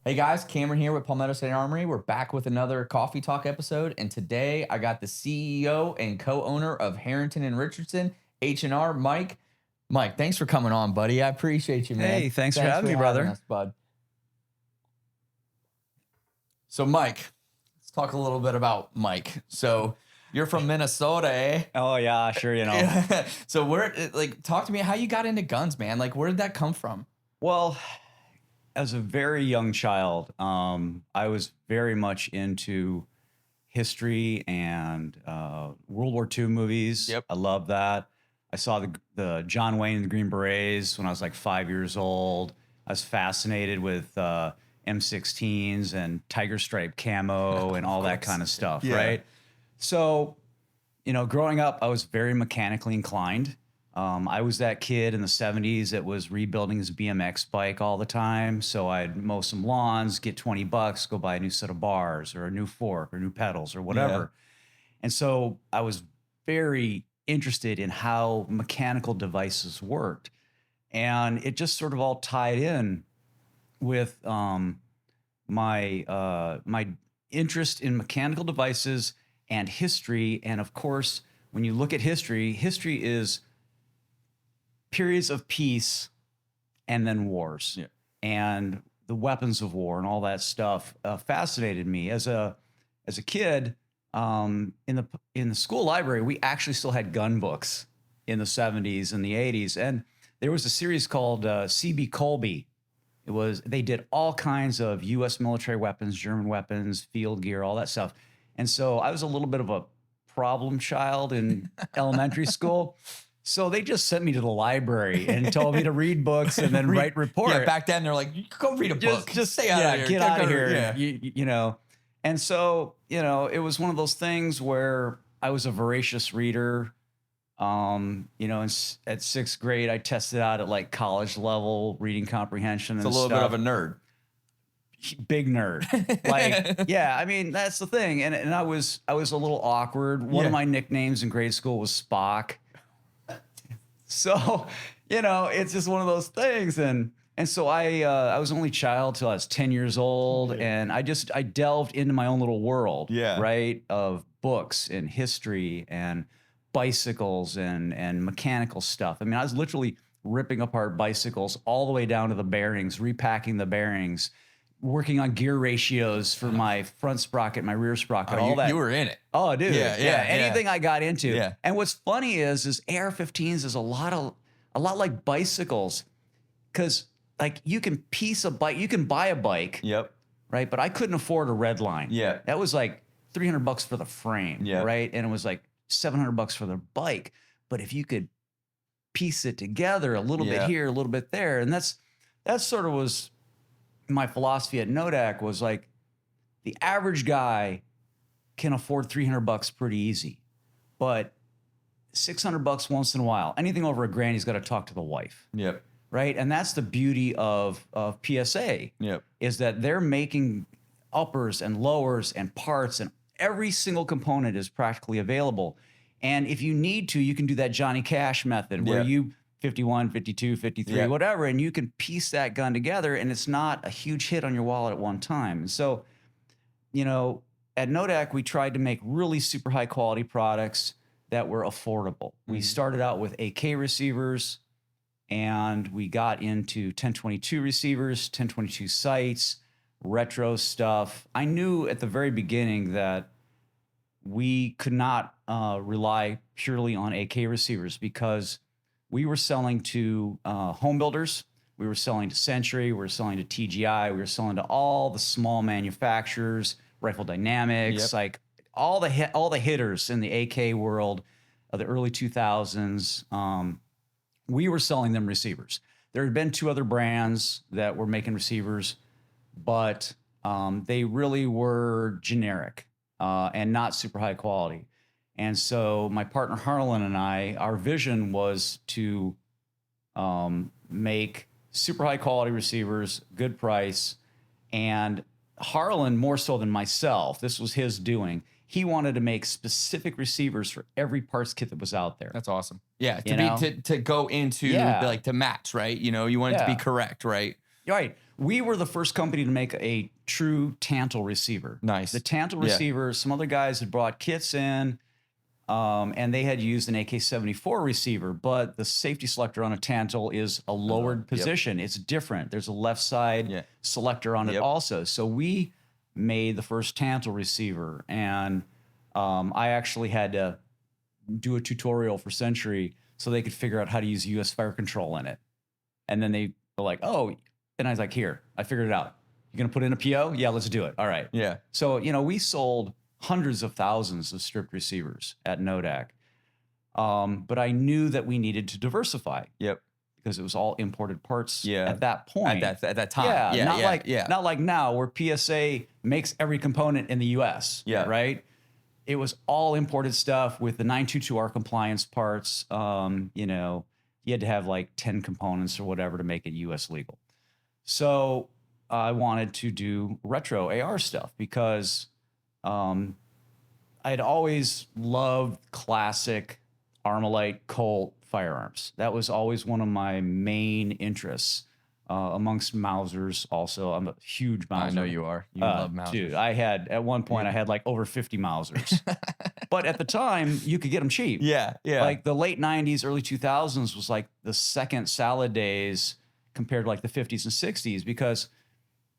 Hey guys, Cameron here with Palmetto State Armory. We're back with another Coffee Talk episode, and today I got the CEO and co-owner of Harrington and Richardson, H&R, Mike. Mike, thanks for coming on, buddy. I appreciate you, man. Hey, thanks for having me, brother. Us, bud. So, Mike, let's talk a little bit about Mike. So, you're from Minnesota, eh? Oh yeah, sure, you know. So, talk to me how you got into guns, man. Like, where did that come from? Well, as a very young child, I was very much into history and World War II movies. Yep. I love that. I saw the John Wayne and the Green Berets when I was like 5 years old. I was fascinated with M16s and tiger stripe camo and all that kind of stuff, right? So, you know, growing up, I was very mechanically inclined. I was that kid in the 70s that was rebuilding his BMX bike all the time. So I'd mow some lawns, get $20, go buy a new set of bars or a new fork or new pedals or whatever. And so I was very interested in how mechanical devices worked. And it just sort of all tied in with my interest in mechanical devices and history. And of course, when you look at history, history is periods of peace and then wars and the weapons of war and all that stuff fascinated me as a kid. In the school library, we actually still had gun books in the 70s and the 80s, and there was a series called CB Colby. They did all kinds of U.S. military weapons, German weapons, field gear, all that stuff. And so I was a little bit of a problem child in elementary school. So they just sent me to the library and told me to read books and then write reports. Yeah, back then they're like, go read a book. Just stay out of here. Get out of here. Yeah. You know. And so, you know, it was one of those things where I was a voracious reader. You know, at sixth grade, I tested out at like college level reading comprehension. It's a little bit of a nerd. Big nerd. Like, yeah, I mean, that's the thing. And I was a little awkward. One of my nicknames in grade school was Spock. So, you know, it's just one of those things. And so I was only child till I was 10 years old. And I delved into my own little world, right, of books and history and bicycles and mechanical stuff. I mean, I was literally ripping apart bicycles all the way down to the bearings, repacking the bearings, working on gear ratios for my front sprocket, my rear sprocket, all that. You were in it. Oh, dude. Yeah. Anything I got into. Yeah. And what's funny is AR-15s is a lot like bicycles, because like you can buy a bike. Yep. Right. But I couldn't afford a red line. Yeah. That was like $300 for the frame. Yeah. Right. And it was like $700 for the bike. But if you could piece it together a little bit here, a little bit there, and that sort of was my philosophy at NoDak, was like the average guy can afford $300 pretty easy, but $600 once in a while, anything over $1,000, he's got to talk to the wife. Yep. Right. And that's the beauty of PSA. Yep. Is that they're making uppers and lowers and parts, and every single component is practically available. And if you need to, you can do that Johnny Cash method where you 51, 52, 53, whatever, and you can piece that gun together, and it's not a huge hit on your wallet at one time. And so, you know, at NoDak, we tried to make really super high quality products that were affordable. We started out with AK receivers, and we got into 1022 receivers, 1022 sights, retro stuff. I knew at the very beginning that we could not rely purely on AK receivers, because we were selling to home builders, we were selling to Century, we were selling to TGI, we were selling to all the small manufacturers, Rifle Dynamics, like all the hitters in the AK world of the early 2000s. We were selling them receivers. There had been two other brands that were making receivers, but they really were generic and not super high quality. And so my partner Harlan and I, our vision was to make super high quality receivers, good price. And Harlan, more so than myself, this was his doing. He wanted to make specific receivers for every parts kit that was out there. That's awesome. Yeah, to go into like to match, right? You know, you want it to be correct, right? Right. we were the first company to make a true Tantal receiver. Nice. The Tantal receiver, some other guys had brought kits in, and they had used an AK-74 receiver, but the safety selector on a Tantal is a lowered position. It's different. There's a left side selector on it also. So we made the first Tantal receiver, and I actually had to do a tutorial for Century so they could figure out how to use US fire control in it. And then they were like, oh, and I was like, here, I figured it out. You're going to put in a PO? Yeah, let's do it. All right. Yeah. So, you know, we sold hundreds of thousands of stripped receivers at NoDak. But I knew that we needed to diversify. Yep. Because it was all imported parts at that point. At that time. Not like now where PSA makes every component in the US. Yeah. Right? It was all imported stuff with the 922R compliance parts. You know, you had to have like 10 components or whatever to make it US legal. So I wanted to do retro AR stuff because I'd always loved classic Armalite Colt firearms. That was always one of my main interests. Amongst Mausers also. I'm a huge Mauser. I know you are. You love Mausers. Dude, I had, at one point, I had like over 50 Mausers. But at the time, you could get them cheap. Yeah. Like the late 90s, early 2000s was like the second salad days compared to like the 50s and 60s because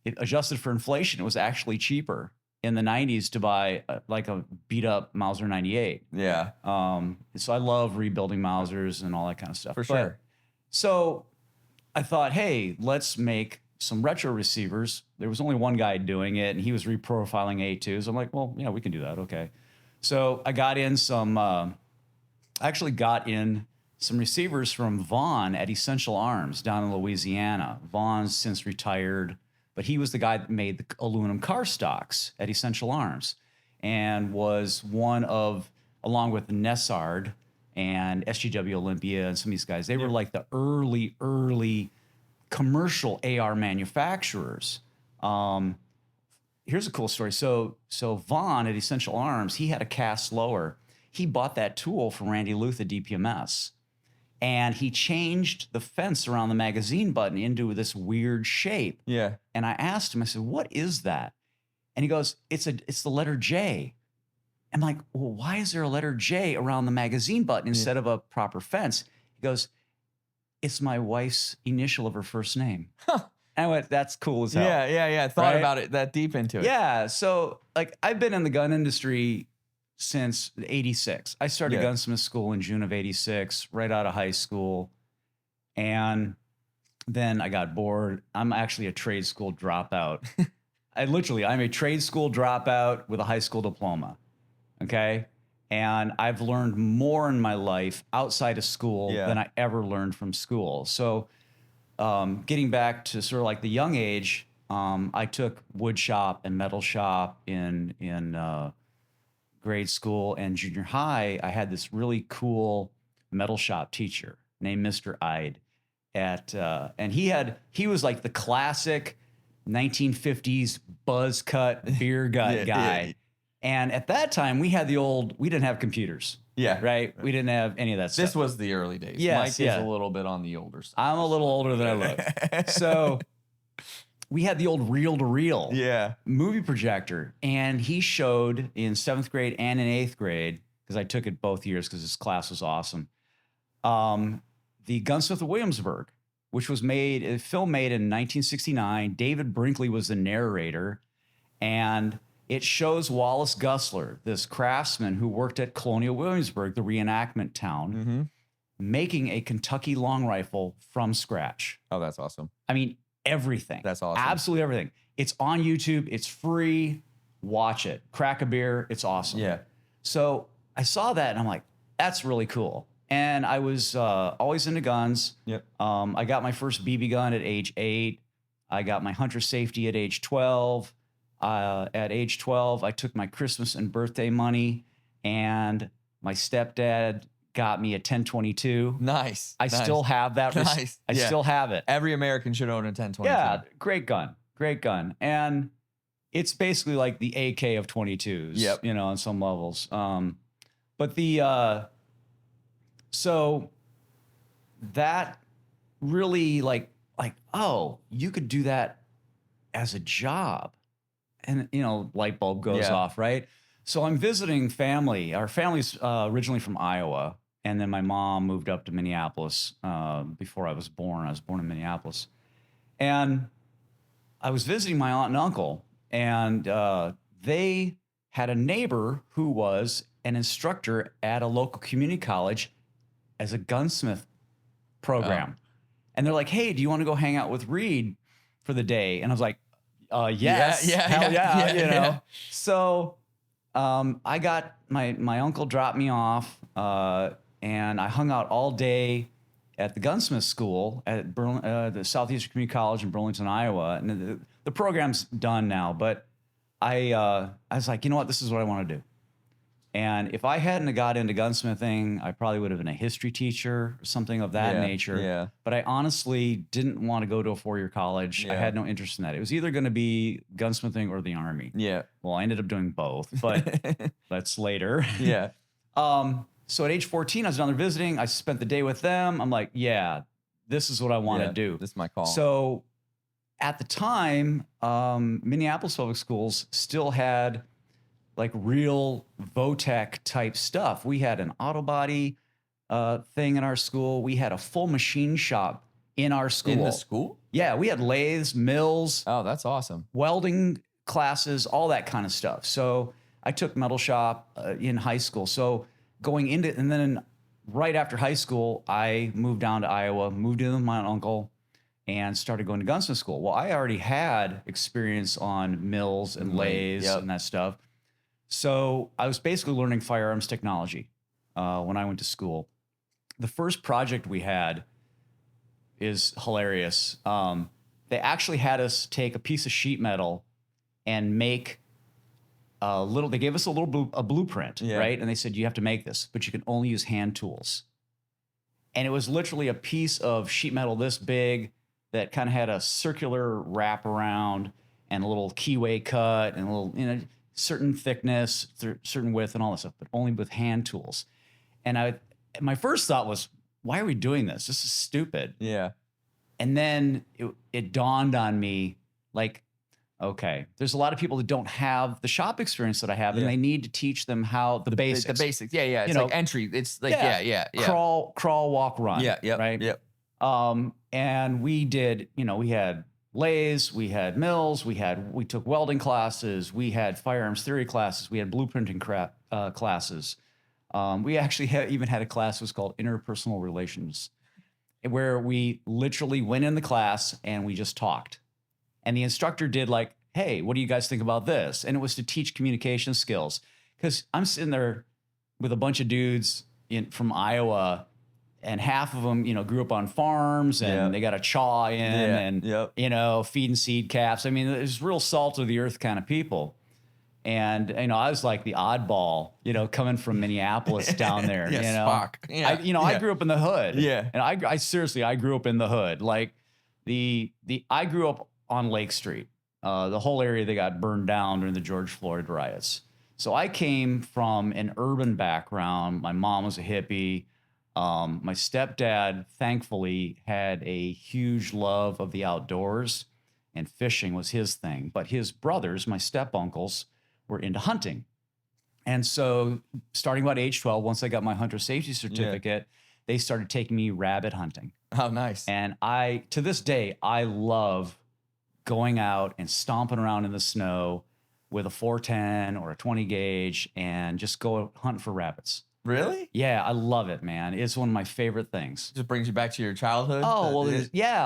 it adjusted for inflation. It was actually cheaper in the 90s to buy like a beat up Mauser 98. Yeah. So I love rebuilding Mausers and all that kind of stuff. For sure. So I thought, hey, let's make some retro receivers. There was only one guy doing it, and he was reprofiling A2s. I'm like, well, yeah, we can do that. Okay. So I got in some, some receivers from Vaughn at Essential Arms down in Louisiana. Vaughn's since retired, but he was the guy that made the aluminum car stocks at Essential Arms and was one of, along with Nessard and SGW Olympia and some of these guys, they were like the early commercial AR manufacturers. Here's a cool story. So Vaughn at Essential Arms, he had a cast lower. He bought that tool from Randy Luth at DPMS, and he changed the fence around the magazine button into this weird shape. Yeah. And I asked him, I said, what is that? And he goes, it's the letter J. I'm like, well, why is there a letter J around the magazine button instead of a proper fence? He goes, it's my wife's initial of her first name. Huh. And I went, that's cool as hell. Yeah. Thought about it that deep into it. Yeah. So like I've been in the gun industry since 86. I started gunsmith school in June of 86, right out of high school. And then I got bored. I'm actually a trade school dropout. I'm a trade school dropout with a high school diploma. Okay. And I've learned more in my life outside of school than I ever learned from school. So getting back to sort of like the young age, I took wood shop and metal shop in grade school and junior high. I had this really cool metal shop teacher named Mr. Ide and he was like the classic 1950s buzz cut beer gut guy. Yeah. And at that time, we didn't have computers. Yeah. Right? We didn't have any of that stuff. This was the early days. Yes, Mike is a little bit on the older side. I'm a little older than I look. So we had the old reel-to-reel movie projector. And he showed in 7th grade and in 8th grade, because I took it both years because his class was awesome, the Gunsmith of Williamsburg, which was a film made in 1969. David Brinkley was the narrator. And it shows Wallace Gusler, this craftsman who worked at Colonial Williamsburg, the reenactment town, making a Kentucky long rifle from scratch. Oh, that's awesome. I mean, everything. That's awesome. Absolutely everything. It's on YouTube. It's free. Watch it. Crack a beer. It's awesome. Yeah. So I saw that and I'm like, that's really cool. And I was always into guns. Yep. I got my first BB gun at age 8. I got my hunter safety at age 12. At age 12, I took my Christmas and birthday money, and my stepdad got me a 1022. Nice. I still have that. Nice. I still have it. Every American should own a 1022. Yeah, great gun. And it's basically like the AK of 22s, you know, on some levels. But so that really like, oh, you could do that as a job. And, light bulb goes off, right? So I'm visiting family. Our family's originally from Iowa. And then my mom moved up to Minneapolis before I was born. I was born in Minneapolis. And I was visiting my aunt and uncle. And they had a neighbor who was an instructor at a local community college as a gunsmith program. And they're like, hey, do you want to go hang out with Reed for the day? And I was like, yes, hell yeah. So I got my uncle dropped me off and I hung out all day at the gunsmith school at the Southeastern Community College in Burlington, Iowa. And the program's done now, but I was like, you know what, this is what I want to do. And if I hadn't got into gunsmithing, I probably would have been a history teacher or something of that nature. Yeah. But I honestly didn't want to go to a 4-year college. I had no interest in that. It was either going to be gunsmithing or the Army. Yeah. Well, I ended up doing both, but that's later. Yeah. So at age 14, I was down there visiting. I spent the day with them. I'm like, yeah, this is what I want to do. This is my call. So at the time, Minneapolis Public Schools still had like real Votech type stuff. We had an auto body thing in our school. We had a full machine shop in our school. In the school? Yeah, we had lathes, mills. Oh, that's awesome. Welding classes, all that kind of stuff. So I took metal shop in high school. So going into, and then right after high school, I moved down to Iowa, moved in with my uncle, and started going to gunsmith school. Well, I already had experience on mills and lathes and that stuff. So I was basically learning firearms technology when I went to school. The first project we had is hilarious. They actually had us take a piece of sheet metal and make they gave us a blueprint, right? And they said, you have to make this, but you can only use hand tools. And it was literally a piece of sheet metal this big that kind of had a circular wrap around and a little keyway cut and a little, certain thickness, certain width and all that stuff, but only with hand tools. And my first thought was, why are we doing this? This is stupid. Yeah. And then it dawned on me, like, okay, there's a lot of people that don't have the shop experience that I have, and they need to teach them how the basics. The basics. Yeah, yeah. It's like entry. It's like, yeah. Crawl, walk, run. Yeah, right? Yep. And we did, we had lathes, we had mills, we took welding classes, we had firearms theory classes, we had blueprinting classes. We actually even had a class that was called interpersonal relations, where we literally went in the class and we just talked. And the instructor did like, hey, what do you guys think about this? And it was to teach communication skills. Because I'm sitting there with a bunch of dudes from Iowa, and half of them, grew up on farms and they got a chaw in and, feeding seed calves. I mean, there's real salt of the earth kind of people. And, I was like the oddball, coming from Minneapolis down there, Spock. Yeah. I grew up in the hood. Yeah. And I seriously, I grew up in the hood. Like I grew up on Lake Street, the whole area that got burned down during the George Floyd riots. So I came from an urban background. My mom was a hippie. My stepdad, thankfully, had a huge love of the outdoors, and fishing was his thing. But his brothers, my step-uncles, were into hunting. And so starting about age 12, once I got my hunter safety certificate, they started taking me rabbit hunting. Oh, nice. And to this day, I love going out and stomping around in the snow with a 410 or a 20 gauge and just go hunt for rabbits. Really? Yeah, I love it, man. It's one of my favorite things. Just brings you back to your childhood? Oh, well,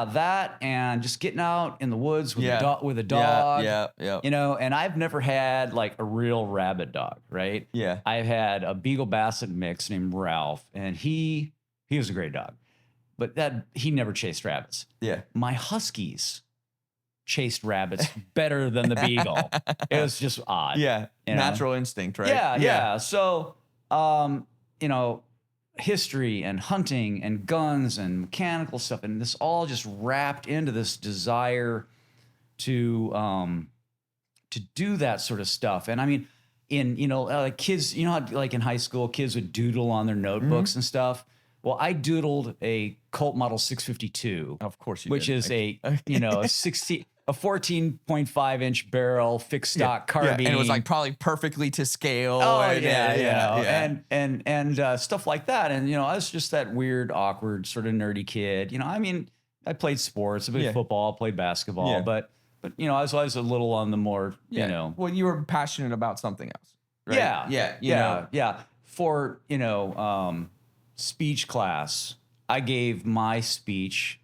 that and just getting out in the woods with a dog. Yeah. And I've never had like a real rabbit dog, right? Yeah. I've had a Beagle Basset mix named Ralph, and he was a great dog, but he never chased rabbits. Yeah. My Huskies chased rabbits better than the Beagle. It was just odd. Yeah. Natural instinct, right? Yeah. So, history and hunting and guns and mechanical stuff, and this all just wrapped into this desire to do that sort of stuff. And I mean, kids, how like in high school, kids would doodle on their notebooks and stuff. Well, I doodled a Colt Model 652. Of course you which did. is a 16. a 14.5 inch barrel fixed stock carbine. And it was like probably perfectly to scale. Oh and, and stuff like that. And, I was just that weird, awkward, sort of nerdy kid. I mean, I played sports, I played football, played basketball, but I was always a little on the more, Well, you were passionate about something else. Right? Yeah. For, speech class, I gave my speech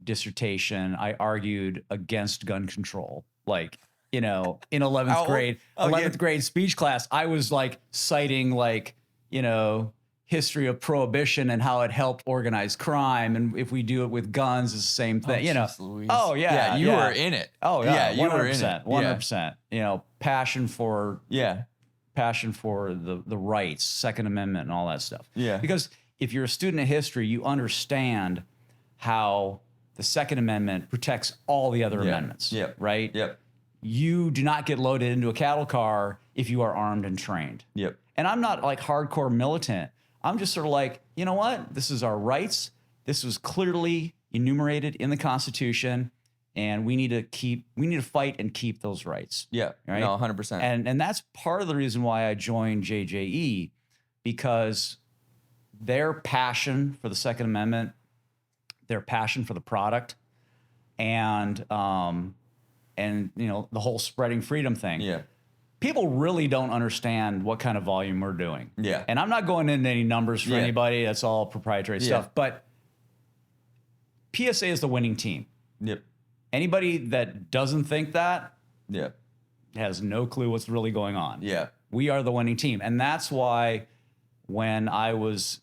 dissertation. I argued against gun control. Like, in 11th grade speech class, I was like citing history of prohibition and how it helped organize crime. And if we do it with guns, it's the same thing, Oh yeah. You were in it. Oh yeah. You were in it. 100%, passion for the rights, Second Amendment and all that stuff. Yeah. Because if you're a student of history, you understand how the Second Amendment protects all the other amendments. Yep. Right? Yep. You do not get loaded into a cattle car if you are armed and trained. Yep. And I'm not like hardcore militant. I'm just sort of like, you know what? This is our rights. This was clearly enumerated in the Constitution, and we need to fight and keep those rights. Yeah. Right? No, 100%. And that's part of the reason why I joined JJE, because their passion for the Second Amendment, their passion for the product, and the whole spreading freedom thing. Yeah. People really don't understand what kind of volume we're doing. Yeah. And I'm not going into any numbers for anybody. That's all proprietary stuff. But PSA is the winning team. Yep. Anybody that doesn't think that has no clue what's really going on. Yeah. We are the winning team. And that's why when I was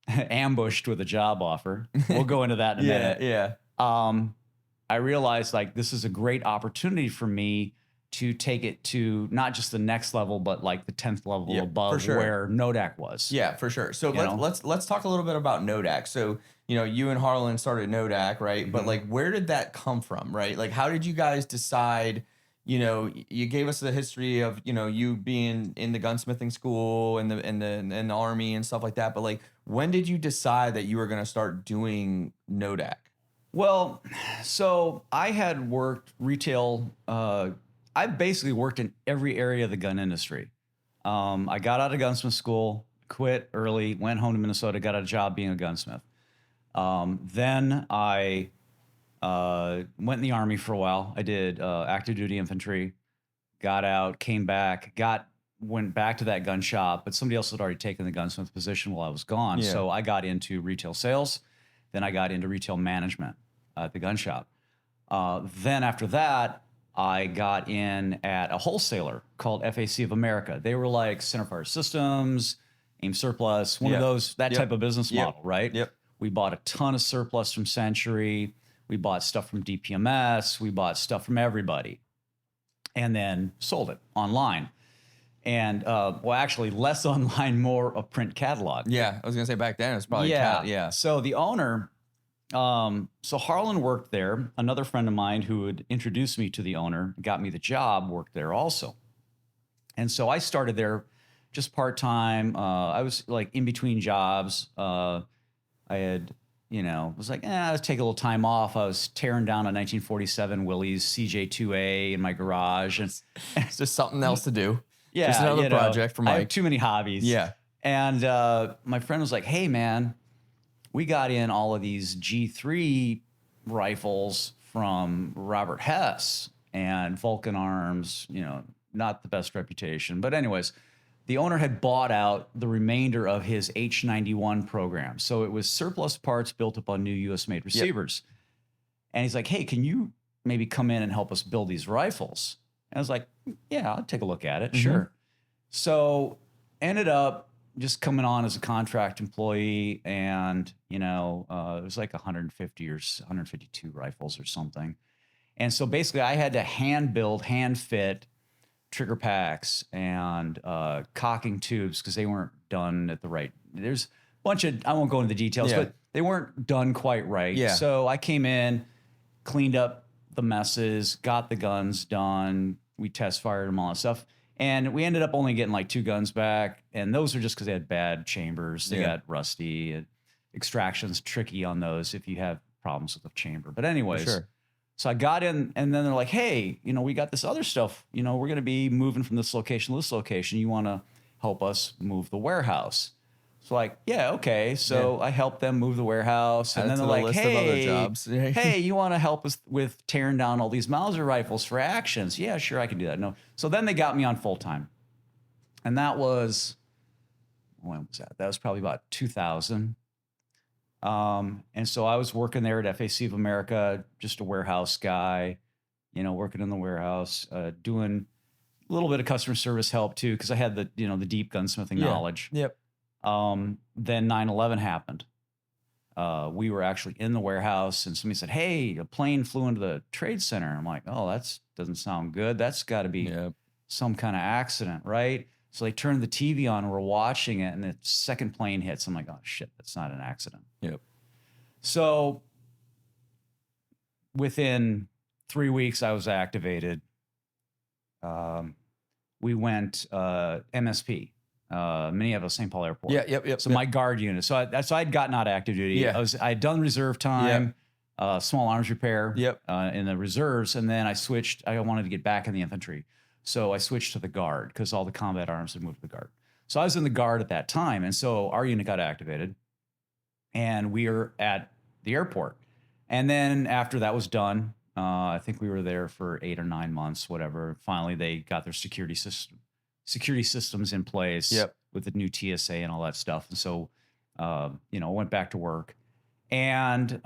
ambushed with a job offer, we'll go into that in a minute. Yeah. I realized like this is a great opportunity for me to take it to not just the next level, but like the 10th level above where NoDak was. Yeah, for sure. So let's talk a little bit about NoDak. So, you and Harlan started NoDak, right? But like, where did that come from, right? Like, how did you guys decide, you gave us the history of, you being in the gunsmithing school and the army and stuff like that. But like, when did you decide that you were going to start doing NoDak? Well, so I had worked retail, I basically worked in every area of the gun industry. I got out of gunsmith school, quit early, went home to Minnesota, got a job being a gunsmith. Then I went in the Army for a while. I did active duty infantry, got out, came back, went back to that gun shop, but somebody else had already taken the gunsmith position while I was gone. Yeah. So I got into retail sales. Then I got into retail management at the gun shop. Then after that, I got in at a wholesaler called FAC of America. They were like Centerfire Systems, AIM Surplus, one of those, that type of business model, right? Yep. We bought a ton of surplus from Century. We bought stuff from DPMS. We bought stuff from everybody and then sold it online. And, actually less online, more a print catalog. Yeah, I was going to say back then it was probably So the owner... so Harlan worked there. Another friend of mine who had introduced me to the owner, got me the job, worked there also. And so I started there just part-time. I was like in between jobs. I had, was like, let's take a little time off. I was tearing down a 1947 Willys CJ2A in my garage. And it's just something else to do. Yeah. Just another project for Mike. I have too many hobbies. Yeah. And my friend was like, hey, man, we got in all of these G3 rifles from Robert Hess and Vulcan Arms, not the best reputation. But anyways, the owner had bought out the remainder of his H91 program. So it was surplus parts built up on new U.S.-made receivers. Yep. And he's like, hey, can you maybe come in and help us build these rifles? And I was like, yeah, I'll take a look at it. Mm-hmm. Sure. So ended up just coming on as a contract employee, and it was like 150 or 152 rifles or something. And so basically I had to hand build, hand fit trigger packs and cocking tubes because they weren't done at the right. There's a bunch of, I won't go into the details, but they weren't done quite right. Yeah. So I came in, cleaned up the messes, got the guns done. We test fired them, all that stuff. And we ended up only getting like 2 guns back. And those are just because they had bad chambers. They got rusty. Extraction's tricky on those if you have problems with the chamber. But anyways, So I got in, and then they're like, hey, we got this other stuff. We're going to be moving from this location to this location. You want to help us move the warehouse? So like, yeah, okay. So I helped them move the warehouse. And then they're like, hey, you want to help us with tearing down all these Mauser rifles for actions? Yeah, sure, I can do that. No. So then they got me on full time. And that was, when was that? That was probably about 2000. And so I was working there at FAC of America, just a warehouse guy, working in the warehouse, doing a little bit of customer service help too, because I had the deep gunsmithing knowledge. Yep. Then 9/11 happened. We were actually in the warehouse, and somebody said, hey, a plane flew into the trade center. I'm like, oh, that doesn't sound good. That's got to be some kind of accident, right? So they turned the TV on, and we're watching it, and the second plane hits. I'm like, oh, shit, that's not an accident. Yep. So within 3 weeks, I was activated. We went MSP, Minneapolis St. Paul Airport. Yep. So my guard unit. So I'd gotten out of active duty. Yeah. I'd done reserve time, small arms repair in the reserves, and then I wanted to get back in the infantry. So I switched to the guard because all the combat arms had moved to the guard. So I was in the guard at that time. And so our unit got activated, and we were at the airport. And then after that was done, I think we were there for 8 or 9 months, whatever. Finally, they got their security systems in place with the new TSA and all that stuff. And so, went back to work and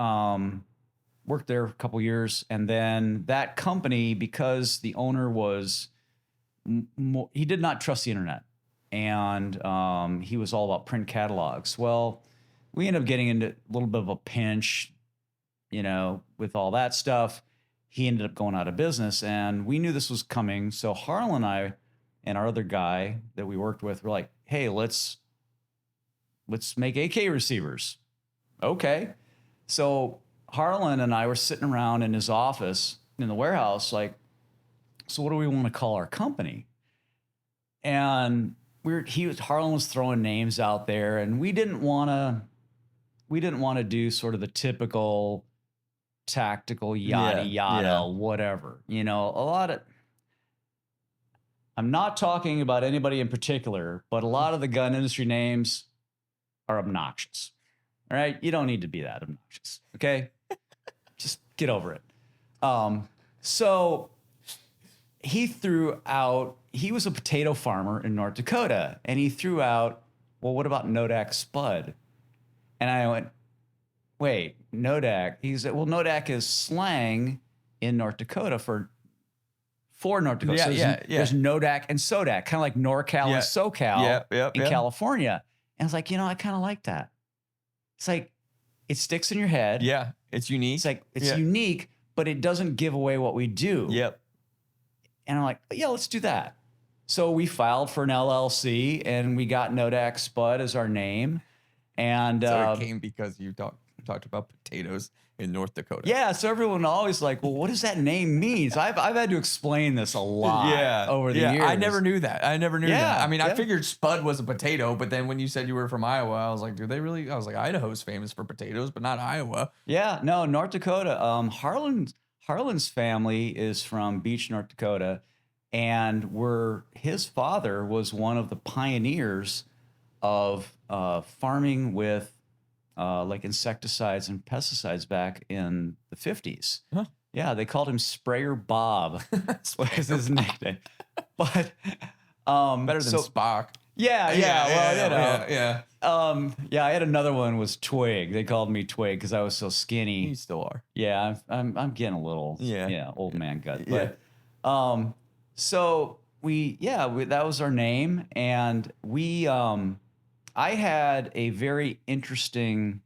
worked there a couple years. And then that company, because the owner was, he did not trust the internet, and he was all about print catalogs. Well, we ended up getting into a little bit of a pinch, with all that stuff. He ended up going out of business, and we knew this was coming. So Harlan and I and our other guy that we worked with were like, hey, let's make AK receivers. Okay. So Harlan and I were sitting around in his office in the warehouse, like, so what do we want to call our company? And Harlan was throwing names out there, and we didn't want to do sort of the typical tactical yada, whatever. I'm not talking about anybody in particular, but a lot of the gun industry names are obnoxious. All right? You don't need to be that obnoxious. Okay? Just get over it. So he was a potato farmer in North Dakota, and he threw out, well, what about NoDak Spud? And I went, wait, NoDak? He said, well, NoDak is slang in North Dakota for North Dakota. There's NoDak and SODAK, kind of like NorCal and SoCal in California. And I was like, I kind of like that. It's like, it sticks in your head. Yeah, it's unique. It's like, it's unique, but it doesn't give away what we do. Yep. And I'm like, yeah, let's do that. So we filed for an LLC, and we got NoDak Spud as our name. And so it came because you talked about potatoes in North Dakota. Yeah, so everyone always like, well, what does that name mean? So I've had to explain this a lot over the years. I never knew that. I mean, I figured Spud was a potato, but then when you said you were from Iowa, I was like, do they really? I was like, Idaho's famous for potatoes, but not Iowa. Yeah, no, North Dakota. Harlan's family is from Beach, North Dakota, and his father was one of the pioneers of farming with like insecticides and pesticides back in the 50s. Huh. Yeah, they called him Sprayer Bob. That's what was his nickname. But better than Spock. Yeah. I had another one was Twig. They called me Twig because I was so skinny. You still are. Yeah, I'm getting a little old man gut. But so that was our name, and I had a very interesting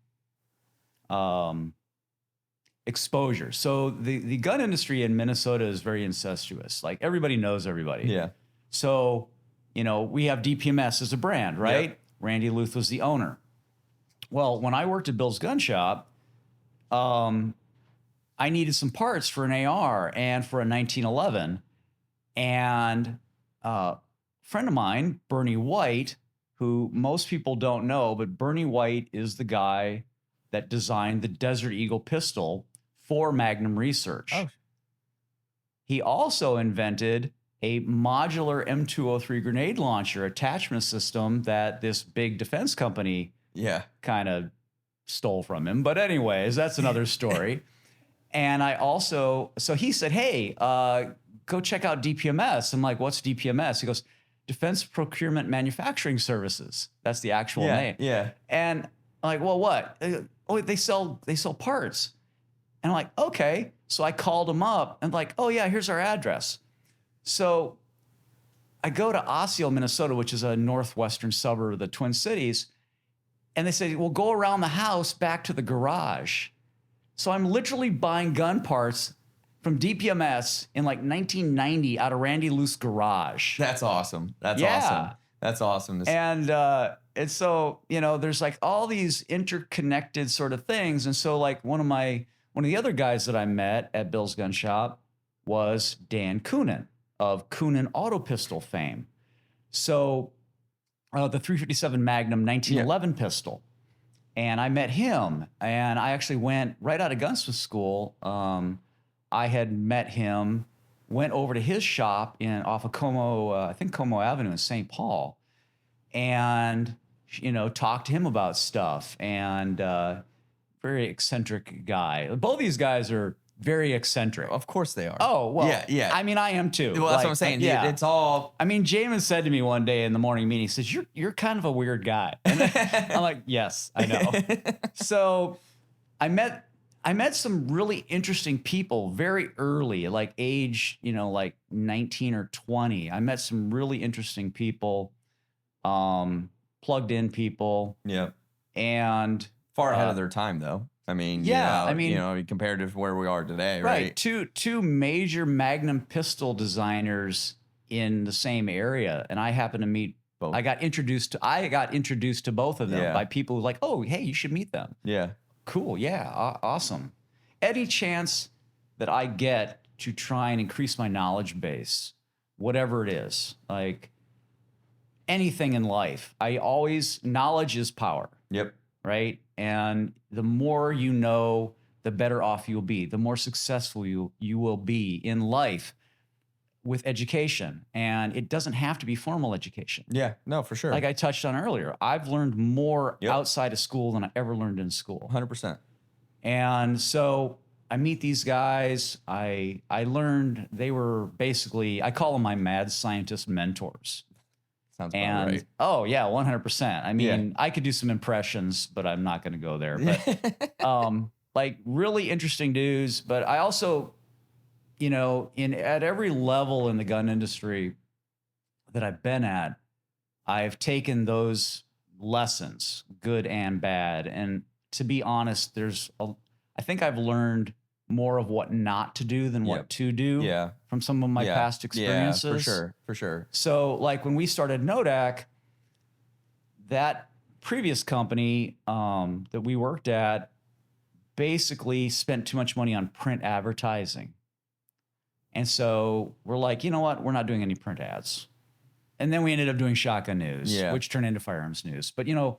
exposure. So the gun industry in Minnesota is very incestuous. Like, everybody knows everybody. Yeah. So, we have DPMS as a brand, right? Yep. Randy Luth was the owner. Well, when I worked at Bill's Gun Shop, I needed some parts for an AR and for a 1911. And a friend of mine, Bernie White, who most people don't know, but Bernie White is the guy that designed the Desert Eagle pistol for Magnum research. Oh. He also invented a modular M203 grenade launcher attachment system that this big defense company kind of stole from him. But anyways, that's another story. And I also, so he said, hey, go check out DPMS. I'm like, what's DPMS? He goes, Defense Procurement Manufacturing Services. That's the actual name. Yeah. And I'm like, well, what? Oh, they sell parts. And I'm like, okay. So I called him up and like, oh yeah, here's our address. So I go to Osseo, Minnesota, which is a northwestern suburb of the Twin Cities. And they say, well, go around the house back to the garage. So I'm literally buying gun parts from DPMS in like 1990 out of Randy Luce's garage. That's awesome. That's awesome. That's awesome. And so, you know, there's like all these interconnected sort of things. And so like one of the other guys that I met at Bill's Gun Shop was Dan Coonan of Coonan Auto Pistol fame. So the 357 Magnum 1911 pistol. And I met him, and I actually went right out of gunsmith school. I had met him, went over to his shop off of Como, I think Como Avenue in St. Paul, and, you know, talked to him about stuff. And very eccentric guy. Both these guys are very eccentric. Of course they are. Oh, well, yeah. I mean, I am too. Well, that's what I'm saying. Yeah. It's all. I mean, Jamin said to me one day in the morning meeting, he says, you're kind of a weird guy. And I'm like, yes, I know. So I met some really interesting people very early, like age, you know, like 19 or 20. I met some really interesting people, plugged in people. Yeah. And far ahead of their time, though. I mean, I mean, you know, compared to where we are today, right? Two major Magnum pistol designers in the same area, and I happened to meet both. I got introduced to both of them by people who like, oh, hey, you should meet them. Yeah, cool. Yeah, awesome. Any chance that I get to try and increase my knowledge base, whatever it is, like anything in life, knowledge is power. Yep. Right. And the more you know, the better off you'll be, the more successful you will be in life with education. And it doesn't have to be formal education. Yeah, no, for sure. Like I touched on earlier, I've learned more outside of school than I ever learned in school. 100%. And so I meet these guys. I learned they were basically, I call them my mad scientist mentors. Sounds about right. Oh, yeah, 100%. I mean, I could do some impressions, but I'm not going to go there. But like really interesting dudes. But I also, you know, at every level in the gun industry that I've been at, I've taken those lessons, good and bad. And to be honest, I think I've learned more of what not to do than what to do from some of my past experiences. Yeah, for sure. So like when we started NoDak, that previous company that we worked at basically spent too much money on print advertising. And so we're like, you know what? We're not doing any print ads. And then we ended up doing Shotgun News, which turned into Firearms News. But, you know,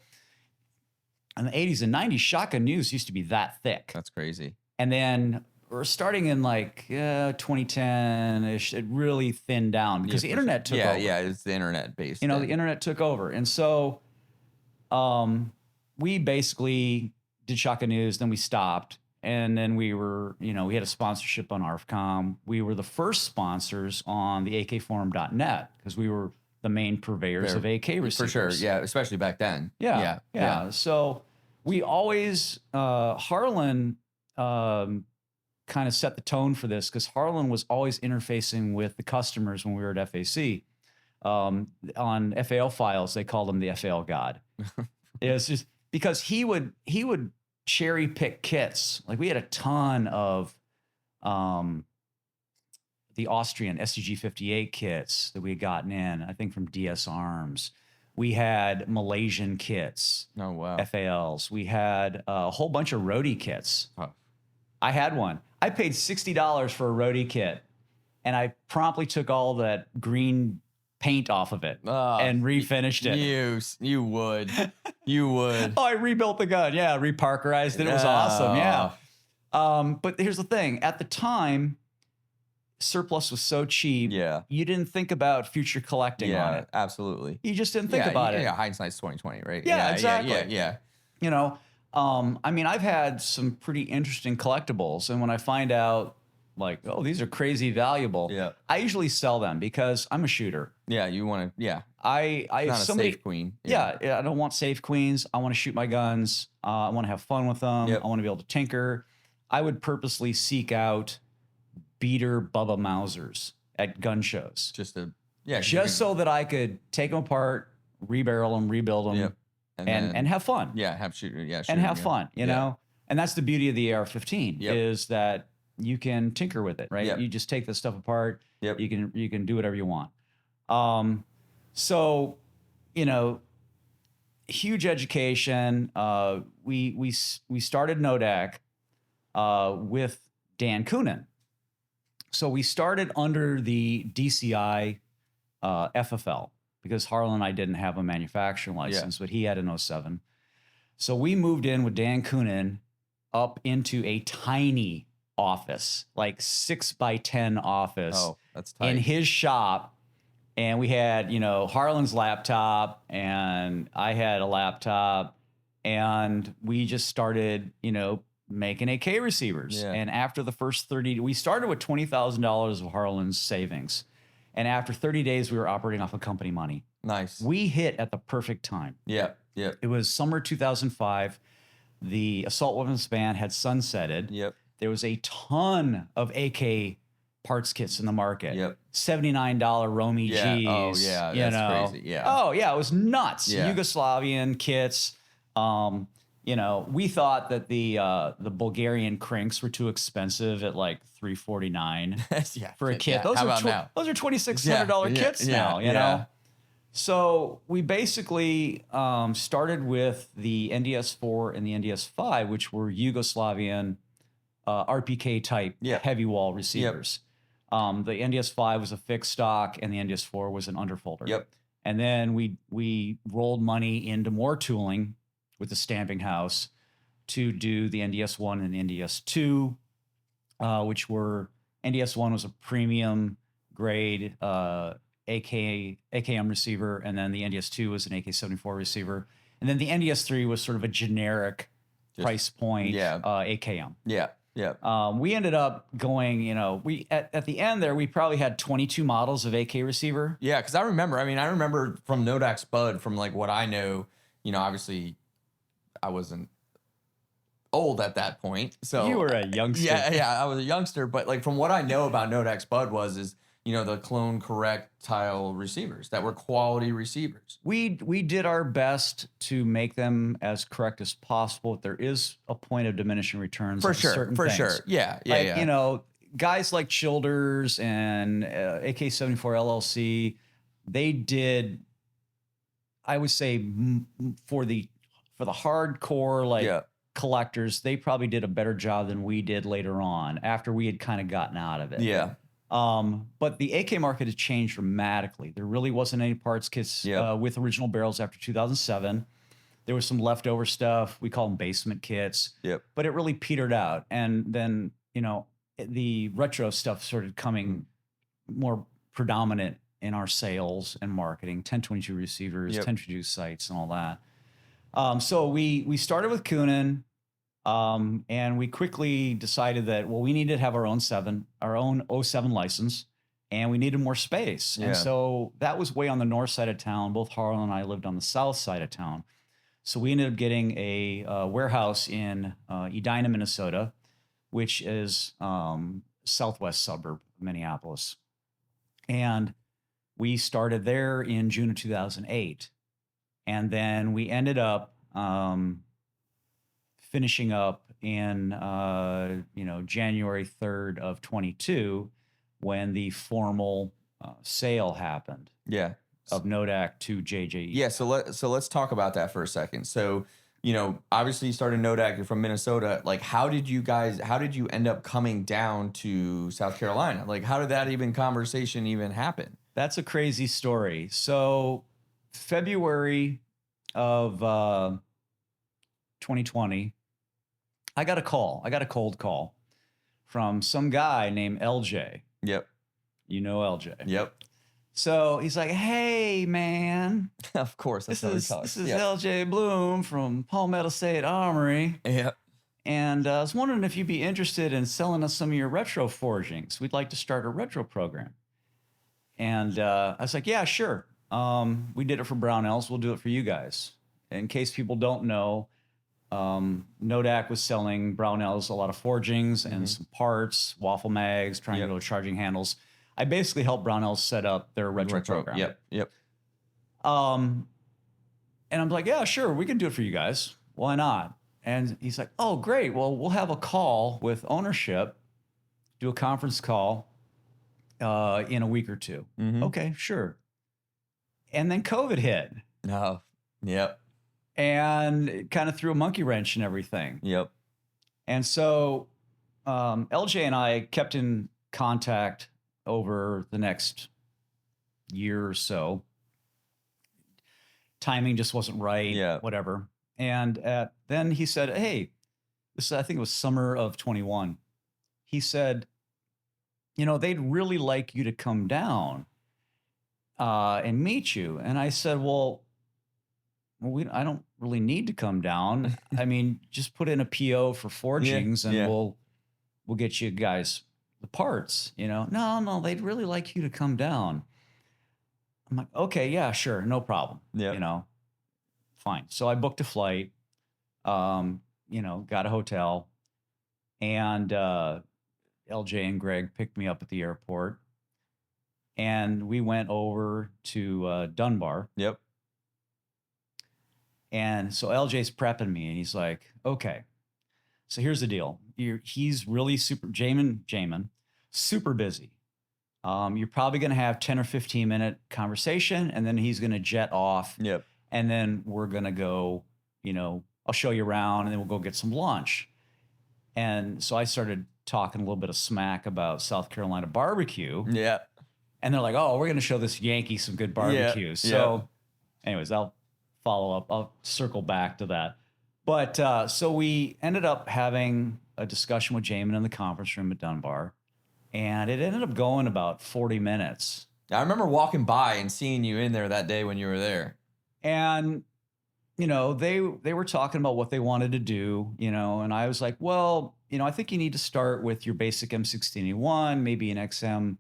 in the 80s and 90s, Shotgun News used to be that thick. That's crazy. And then we're starting in like 2010-ish, it really thinned down because the internet took over. Yeah, it's the internet based. You know, the internet took over. And so we basically did Shotgun News, then we stopped. And then we were, you know, we had a sponsorship on ARFCOM. We were the first sponsors on the akforum.net because we were the main purveyors of AK receivers. For sure, yeah, especially back then. Yeah. So we always, Harlan kind of set the tone for this because Harlan was always interfacing with the customers when we were at FAC. On FAL files, they called him the FAL god. It's just because he would cherry pick kits. Like we had a ton of the Austrian SCG 58 kits that we had gotten in, I think from DS Arms. We had Malaysian kits. Oh, wow. FALs. We had a whole bunch of roadie kits. Oh. I had one. I paid $60 for a roadie kit, and I promptly took all that green paint off of it and refinished it. You would. You would. Oh, I rebuilt the gun. Yeah, reparkerized it. It was awesome. Yeah. But here's the thing. At the time, surplus was so cheap. Yeah. You didn't think about future collecting on it. Absolutely. You just didn't think about it. Yeah, hindsight's 20/20, right? Yeah, exactly. Yeah. You know, I mean, I've had some pretty interesting collectibles, and when I find out, like, oh, these are crazy valuable, I usually sell them because I'm a shooter. Yeah, you want to. Yeah, I not somebody, a safe queen. Yeah, I don't want safe queens. I want to shoot my guns. I want to have fun with them. I want to be able to tinker. I would purposely seek out beater Bubba Mausers at gun shows, just so that I could take them apart, rebarrel them, rebuild them, and have fun. Yeah, shoot and have fun. You know, and that's the beauty of the AR-15 is that you can tinker with it, right? You just take the stuff apart. You can do whatever you want. So, you know, huge education. We started NoDak with Dan Coonan. So we started under the DCI FFL because Harlan and I didn't have a manufacturing license, but he had an 07. So we moved in with Dan Coonan up into a tiny office, like 6x10 office. Oh, that's tight. In his shop. And we had, you know, Harlan's laptop and I had a laptop and we just started, you know, making AK receivers. And after the first 30, we started with $20,000 of Harlan's savings. And after 30 days, we were operating off of company money. Nice. We hit at the perfect time. It was summer 2005. The assault weapons ban had sunsetted. There was a ton of AK parts kits in the market. $79 Romy Gs. Oh yeah, that's crazy. Oh yeah, it was nuts. Yugoslavian kits. You know, we thought that the Bulgarian crinks were too expensive at like $349 for a kit. Those are $2,600 kits now. You know. So we basically started with the NDS-4 and the NDS-5, which were Yugoslavian RPK type heavy wall receivers. The NDS-5 was a fixed stock and the NDS-4 was an underfolder. And then we rolled money into more tooling with the stamping house to do the NDS-1 and the NDS-2, which were, NDS-1 was a premium grade AKM receiver, and then the NDS-2 was an AK-74 receiver. And then the NDS-3 was sort of a generic price point AKM. We ended up going, you know, we at the end there, we probably had 22 models of AK receiver. Yeah, because I remember from NoDak Spud, from like what I know, you know, obviously I wasn't old at that point. So you were a youngster. I was a youngster, but like from what I know about NoDak Spud is, you know, the clone correct tile receivers that were quality receivers. We did our best to make them as correct as possible. There is a point of diminishing returns for sure. Yeah. You know, guys like Childers and AK-74 LLC, they did, I would say, for the hardcore collectors, they probably did a better job than we did later on after we had kind of gotten out of it. But the AK market has changed dramatically. There really wasn't any parts kits with original barrels after 2007. There was some leftover stuff. We call them basement kits. But it really petered out. And then, you know, the retro stuff started coming more predominant in our sales and marketing, 1022 receivers, 1022 sights, and all that. So we started with Coonan. And we quickly decided that, well, we needed to have our own 07 license, and we needed more space. And so that was way on the north side of town. Both Harlan and I lived on the south side of town. So we ended up getting a warehouse in Edina, Minnesota, which is southwest suburb of Minneapolis. And we started there in June of 2008. And then we ended up finishing up in January 3rd of 22 when the formal sale happened. Of NoDak to JJE. So let's talk about that for a second. So, you know, obviously you started NoDak, you're from Minnesota. Like, how did you end up coming down to South Carolina? Like, how did that conversation even happen? That's a crazy story. So February of 2020, I got a call. I got a cold call from some guy named LJ. Yep. You know LJ. Yep. So he's like, "Hey, man, Of course. That's this how is we talk. LJ Bloom from Palmetto State Armory, Yep. and I was wondering if you'd be interested in selling us some of your retro forgings. We'd like to start a retro program." And I was like, "Yeah, sure. We did it for Brownells. We'll do it for you guys." In case people don't know, NoDak was selling Brownells a lot of forgings and some parts, waffle mags, triangular charging handles. I basically helped Brownells set up their retro program. Yep. And I'm like, "Yeah, sure, we can do it for you guys. Why not?" And he's like, "Oh, great. Well, we'll have a call with ownership, do a conference call in a week or two." Okay, sure. And then COVID hit. No. Yep. And it kind of threw a monkey wrench in everything. Yep. And so LJ and I kept in contact over the next year or so. Timing just wasn't right. Yeah. Whatever. And then he said, "Hey, I think it was summer of 21. He said, they'd really like you to come down and meet you." And I said, well, I don't really need to come down. I mean, just put in a PO for forgings and we'll get you guys the parts, No, they'd really like you to come down. I'm like, "Okay, yeah, sure. No problem." Fine. So I booked a flight, got a hotel, and LJ and Greg picked me up at the airport, and we went over to Dunbar. Yep. And so LJ's prepping me, and he's like, "Okay, so here's the deal. He's really Jamin, super busy. You're probably going to have 10 or 15 minute conversation, and then he's going to jet off. Yep. And then we're going to go, I'll show you around, and then we'll go get some lunch." And so I started talking a little bit of smack about South Carolina barbecue. Yeah. And they're like, "Oh, we're going to show this Yankee some good barbecue." Yeah. So anyways, I'll follow up. I'll circle back to that. But so we ended up having a discussion with Jamin in the conference room at Dunbar, and it ended up going about 40 minutes. I remember walking by and seeing you in there that day when you were there. And, they were talking about what they wanted to do, and I was like, "Well, I think you need to start with your basic M16E1, maybe an XM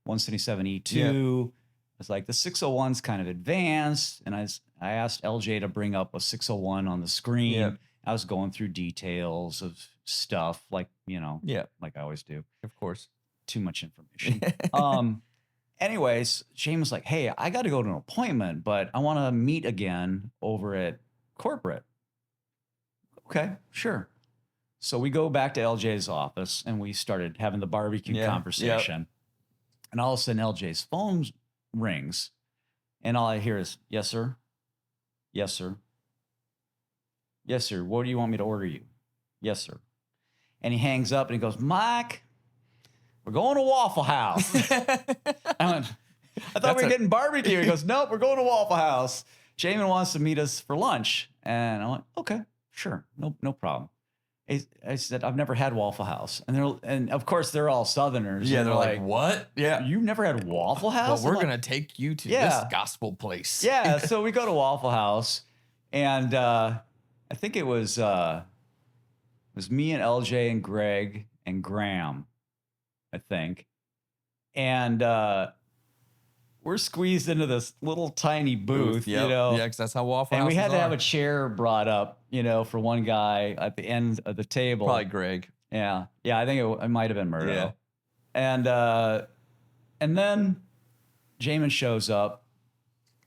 177E2. Yeah. It's like the 601's kind of advanced." And I asked LJ to bring up a 601 on the screen. Yeah. I was going through details of stuff like I always do. Of course. Too much information. Anyways, Shane was like, "Hey, I got to go to an appointment, but I want to meet again over at corporate." Okay, sure. So we go back to LJ's office and we started having the barbecue conversation. And all of a sudden LJ's phone rings and all I hear is, "Yes, sir. Yes, sir. Yes, sir. What do you want me to order you?" "Yes, sir." And he hangs up and he goes, "Mike, we're going to Waffle House." I thought we were getting barbecue. He goes, "Nope, we're going to Waffle House. Jamin wants to meet us for lunch." And I went, "Okay, sure. No problem." I said, "I've never had Waffle House." And of course they're all Southerners. Yeah, they're like, "What? Yeah. You've never had Waffle House?" Well, we're going to take you to this gospel place. Yeah, so we go to Waffle House, and I think it was me and LJ and Greg and Graham, I think. And we're squeezed into this little tiny booth, Yeah, because that's how Waffle House. And we had to have a chair brought up, for one guy at the end of the table. Probably Greg. Yeah, I think it might have been Murdo. Yeah. And then Jamin shows up,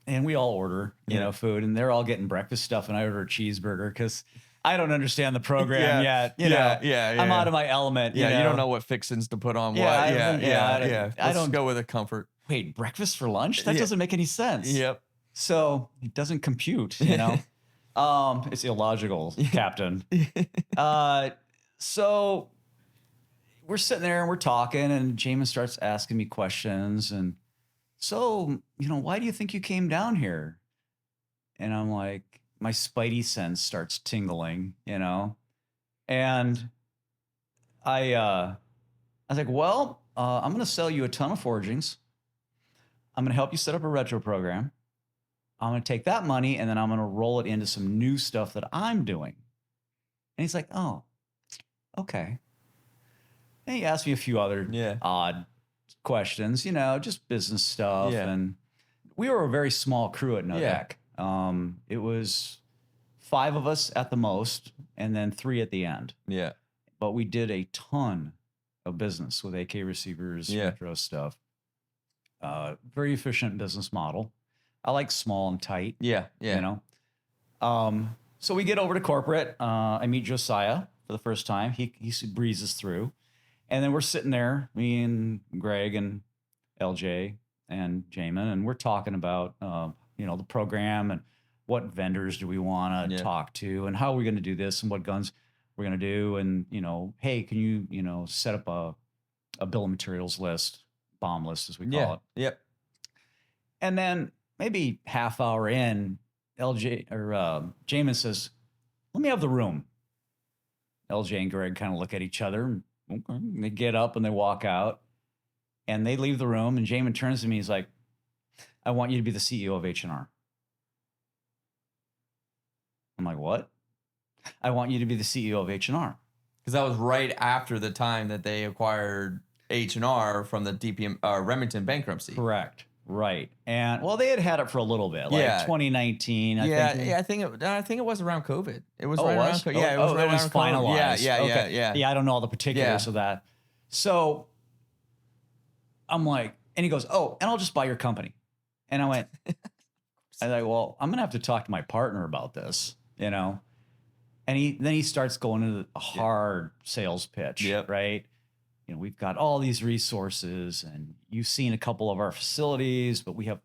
and we all order, food, and they're all getting breakfast stuff, and I order a cheeseburger because I don't understand the program yet. I'm out of my element. Yeah, you don't know what fixins to put on what. I don't go with a comfort. Wait, breakfast for lunch? That doesn't make any sense. Yep. So it doesn't compute, It's illogical, Captain. So we're sitting there and we're talking, and Jamin starts asking me questions. And so, why do you think you came down here? And I'm like, my spidey sense starts tingling, And I was like, well, I'm going to sell you a ton of forgings. I'm going to help you set up a retro program. I'm going to take that money and then I'm going to roll it into some new stuff that I'm doing. And he's like, oh, okay. And he asked me a few other odd questions, just business stuff. Yeah. And we were a very small crew at NoDak. It was 5 of us at the most and then 3 at the end. Yeah. But we did a ton of business with AK receivers, retro stuff. Very efficient business model. I like small and tight. Yeah. So we get over to corporate. I meet Josiah for the first time. He breezes through. And then we're sitting there, me and Greg and LJ and Jamin, and we're talking about, the program and what vendors do we want to talk to and how are we going to do this and what guns we're going to do. And, hey, can you, set up a bill of materials list, bomb list, as we call it. Yep. And then maybe half hour in, LJ or Jamin says, let me have the room. LJ and Greg kind of look at each other. Okay. And they get up and they walk out and they leave the room. And Jamin turns to me. He's like, I want you to be the CEO of H&R. I'm like, what? I want you to be the CEO of H&R. Because that was right after the time that they acquired H&R from the DPM Remington bankruptcy. Correct. Right. And well, they had it for a little bit, like 2019. I think it was around COVID. It was right around COVID. Yeah, it was right around finalized. Yeah. Yeah, I don't know all the particulars of that. So I'm like, and he goes, oh, and I'll just buy your company. And I went, I was like, well, I'm gonna have to talk to my partner about this, And then he starts going into a hard sales pitch, right? We've got all these resources and you've seen a couple of our facilities, but we have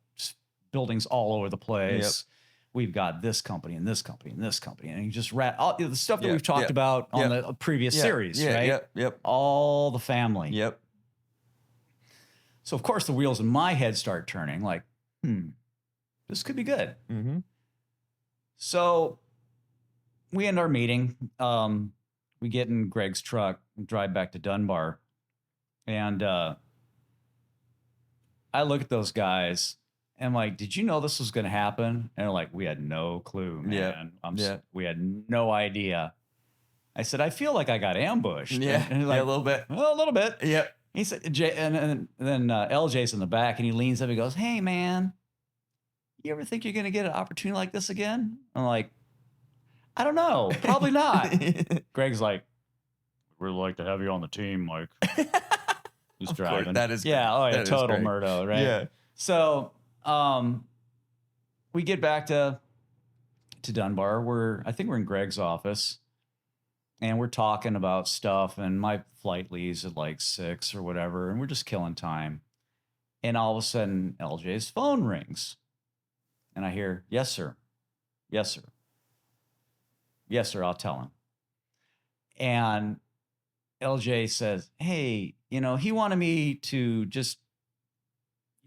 buildings all over the place. We've got this company and this company and this company. And he just all the stuff that we've talked about on the previous series, right? All the family. So of course the wheels in my head start turning like, this could be good. Mm-hmm. So we end our meeting. We get in Greg's truck and drive back to Dunbar. And I look at those guys and I'm like, did you know this was going to happen? And they're like, we had no clue, man. We had no idea. I said, I feel like I got ambushed. And like, a little bit. Well, a little bit. Yep. He said, and then LJ's in the back and he leans up and goes, hey, man, you ever think you're going to get an opportunity like this again? I'm like, I don't know. Probably not. Greg's like, we'd really like to have you on the team, Mike. He's driving. That is total Murdo, right? Yeah. So we get back to Dunbar. I think we're in Greg's office. And we're talking about stuff. And my flight leaves at like 6 or whatever. And we're just killing time. And all of a sudden, LJ's phone rings. And I hear, yes, sir. Yes, sir. Yes, sir, I'll tell him. And LJ says, hey, he wanted me to just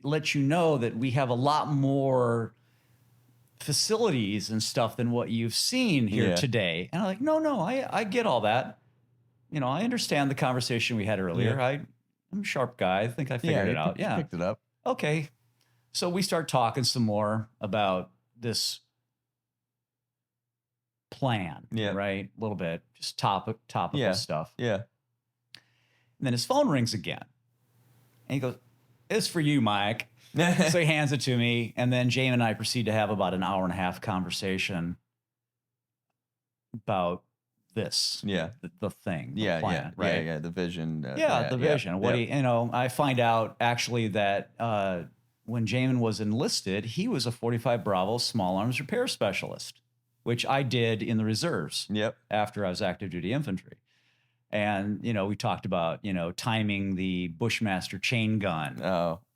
let you know that we have a lot more facilities and stuff than what you've seen here today. And I'm like, no, I get all that. I understand the conversation we had earlier. I'm a sharp guy. I think I figured it out. Yeah. Picked it up. Okay. So we start talking some more about this plan, right? A little bit, just topical stuff. Yeah. And then his phone rings again. And he goes, it's for you, Mike. So he hands it to me. And then Jamin and I proceed to have about an hour and a half conversation about this. Yeah. The thing. The plan, right? Yeah. The vision. The vision. What I find out actually that when Jamin was enlisted, he was a 45 Bravo small arms repair specialist, which I did in the reserves. After I was active duty infantry. And, we talked about, timing the Bushmaster chain gun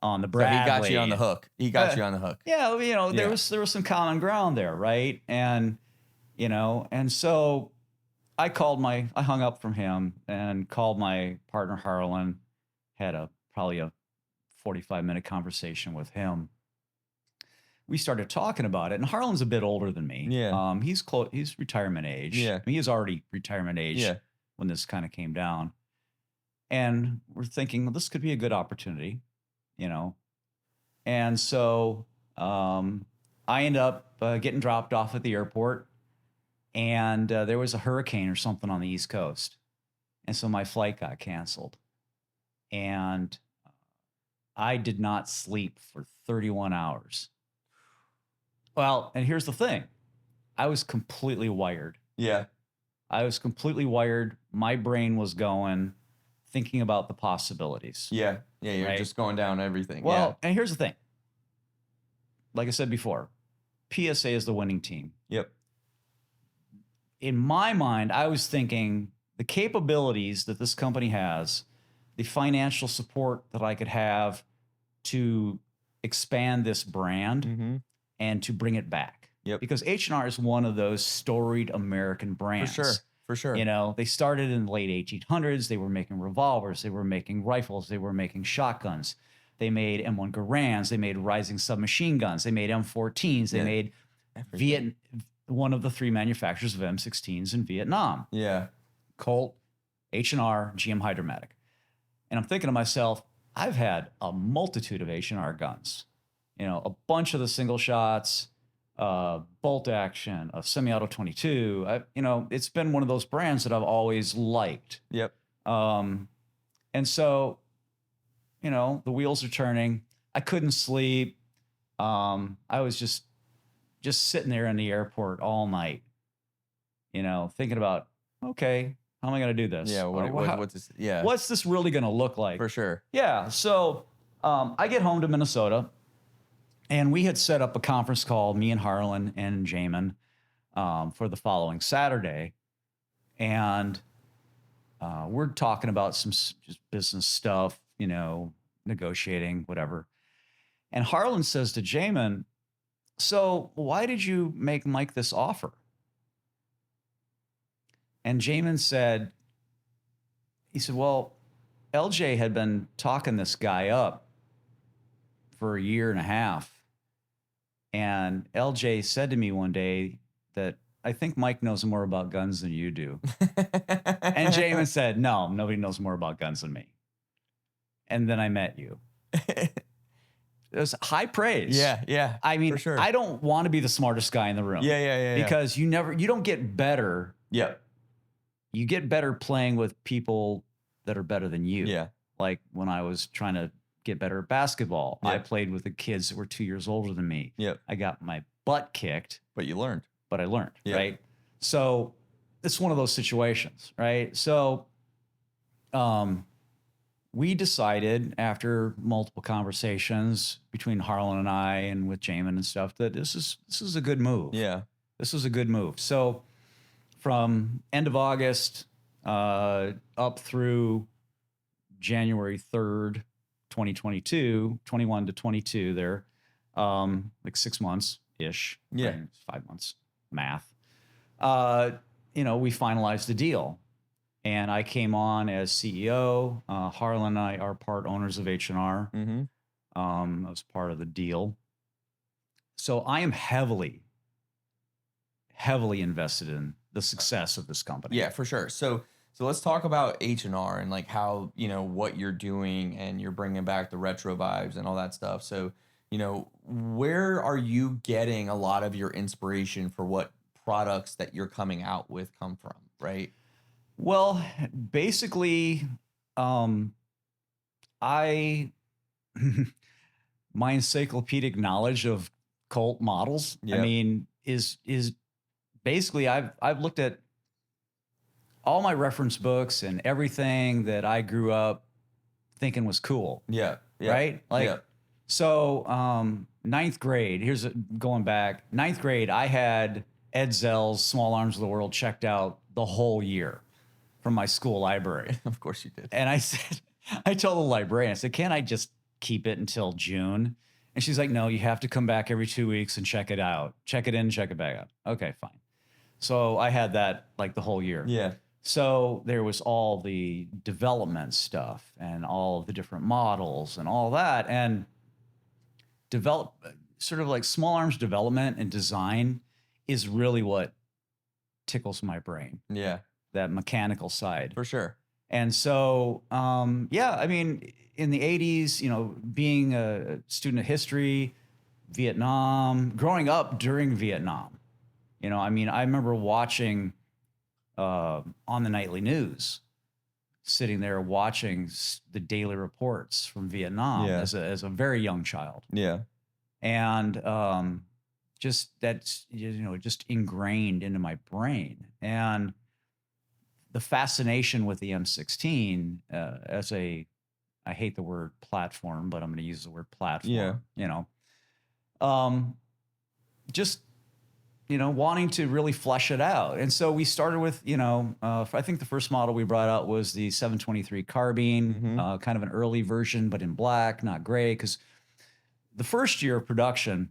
on the Bradley. So he got you on the hook. Yeah, there was some common ground there, right? And, and so I hung up from him and called my partner Harlan, had probably a 45-minute conversation with him. We started talking about it, and Harlan's a bit older than me. He's retirement age. He is already retirement age. when this kind of came down. And we're thinking, well, this could be a good opportunity, you know? And so I ended up getting dropped off at the airport, and there was a hurricane or something on the East Coast. And so my flight got canceled. And I did not sleep for 31 hours. Well, and here's the thing. I was completely wired. Yeah. I was completely wired. My brain was going, thinking about the possibilities. Yeah. Yeah. You're right? just going down everything. Well, and here's the thing. Like I said before, PSA is the winning team. Yep. In my mind, I was thinking the capabilities that this company has, the financial support that I could have to expand this brand and to bring it back. Yep. Because H&R is one of those storied American brands. For sure. For sure. You know, they started in the late 1800s. They were making revolvers. They were making rifles. They were making shotguns. They made M1 Garands. They made Rising submachine guns. They made M14s. They made one of the 3 manufacturers of M16s in Vietnam. Yeah. Colt, H&R, GM Hydromatic. And I'm thinking to myself, I've had a multitude of H&R guns. You know, a bunch of the single shots, bolt action, a semi-auto 22. You know, it's been one of those brands that I've always liked. Yep. And so, you know, the wheels are turning. I couldn't sleep. I was just sitting there in the airport all night, you know, thinking about, okay, how am I going to do this? Yeah. What's this? Yeah. What's this really going to look like? For sure. Yeah. So I get home to Minnesota, and we had set up a conference call, me and Harlan and Jamin, for the following Saturday. And we're talking about some just business stuff, you know, negotiating, whatever. And Harlan says to Jamin, so why did you make Mike this offer? And Jamin said, well, LJ had been talking this guy up for a year and a half. And LJ said to me one day that, I think Mike knows more about guns than you do. And Jamin said, no, nobody knows more about guns than me. And then I met you. It was high praise. Yeah, yeah. I mean, for sure. I don't want to be the smartest guy in the room. Yeah. Because you don't get better. Yeah. You get better playing with people that are better than you. Yeah. Like when I was trying to get better at basketball, I played with the kids that were 2 years older than me. Yep. I got my butt kicked. But you learned. But I learned, right? So it's one of those situations, right? So we decided after multiple conversations between Harlan and I and with Jamin and stuff that this is a good move. Yeah. This was a good move. So from end of August up through January 3rd, 2022, 21 to 22 there, like 6 months-ish. Yeah. Right? 5 months, math. You know, we finalized the deal. And I came on as CEO. Harlan and I are part owners of H&R. I was part of the deal. So I am heavily invested in the success of this company. Yeah, for sure. So let's talk about H&R and like how, you know, what you're doing, and you're bringing back the retro vibes and all that stuff. So, you know, where are you getting a lot of your inspiration for what products that you're coming out with come from, right? Well, basically, my encyclopedic knowledge of Colt models, I mean, is basically I've looked at all my reference books and everything that I grew up thinking was cool. Yeah. Right? Like, so ninth grade, going back, ninth grade, I had Ed Zell's Small Arms of the World checked out the whole year from my school library. Of course you did. And I told the librarian, I said, can't I just keep it until June? And she's like, no, you have to come back every 2 weeks and check it out. Check it in, check it back out. Okay, fine. So I had that like the whole year. Yeah. So there was all the development stuff and all of the different models and all that. And sort of like small arms development and design is really what tickles my brain. Yeah. that mechanical side. For sure. And so, yeah, I mean, in the 80s, you know, being a student of history, Vietnam, growing up during Vietnam, you know, I mean, I remember watching on the nightly news, sitting there watching the daily reports from Vietnam as a very young child. Yeah. And just that's, you know, just ingrained into my brain. And the fascination with the M16 as a, I hate the word platform, but I'm going to use the word platform, you know, just, you know, wanting to really flesh it out. And so we started with, you know, I think the first model we brought out was the 723 carbine, kind of an early version, but in black, not gray. Because the first year of production,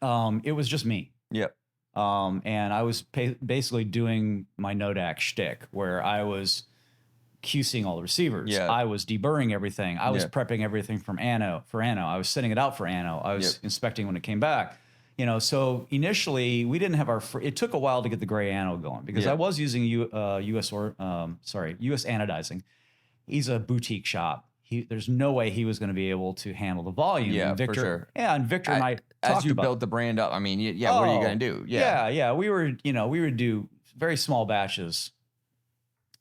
it was just me. Yep. And I was basically doing my NoDak shtick, where I was QCing all the receivers. Yeah. I was deburring everything. I was prepping everything for anno. I was sending it out for anno. I was inspecting when it came back. You know, so initially we didn't have it took a while to get the gray anno going, because I was using US Anodizing. He's a boutique shop. There's no way he was going to be able to handle the volume. Yeah, and Victor, for sure. Yeah, and Victor and I talked as you about built the brand up. I mean, what are you going to do? Yeah. We would do very small batches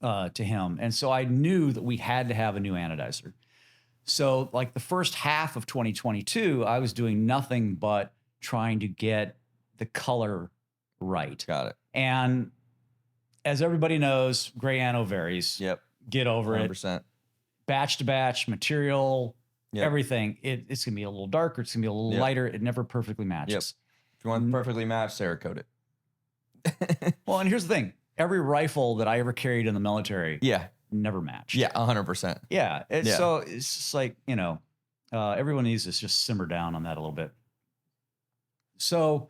to him, and so I knew that we had to have a new anodizer. So, like the first half of 2022, I was doing nothing but trying to get the color right. Got it. And as everybody knows, gray anno varies. Yep. Get over 100%. it. Batch to batch, material, everything. It's going to be a little darker. It's going to be a little lighter. It never perfectly matches. Yep. If you want perfectly matched, Cerakote it. Well, and here's the thing. Every rifle that I ever carried in the military never matched. Yeah, 100%. Yeah. So it's just like, you know, everyone needs to just simmer down on that a little bit. So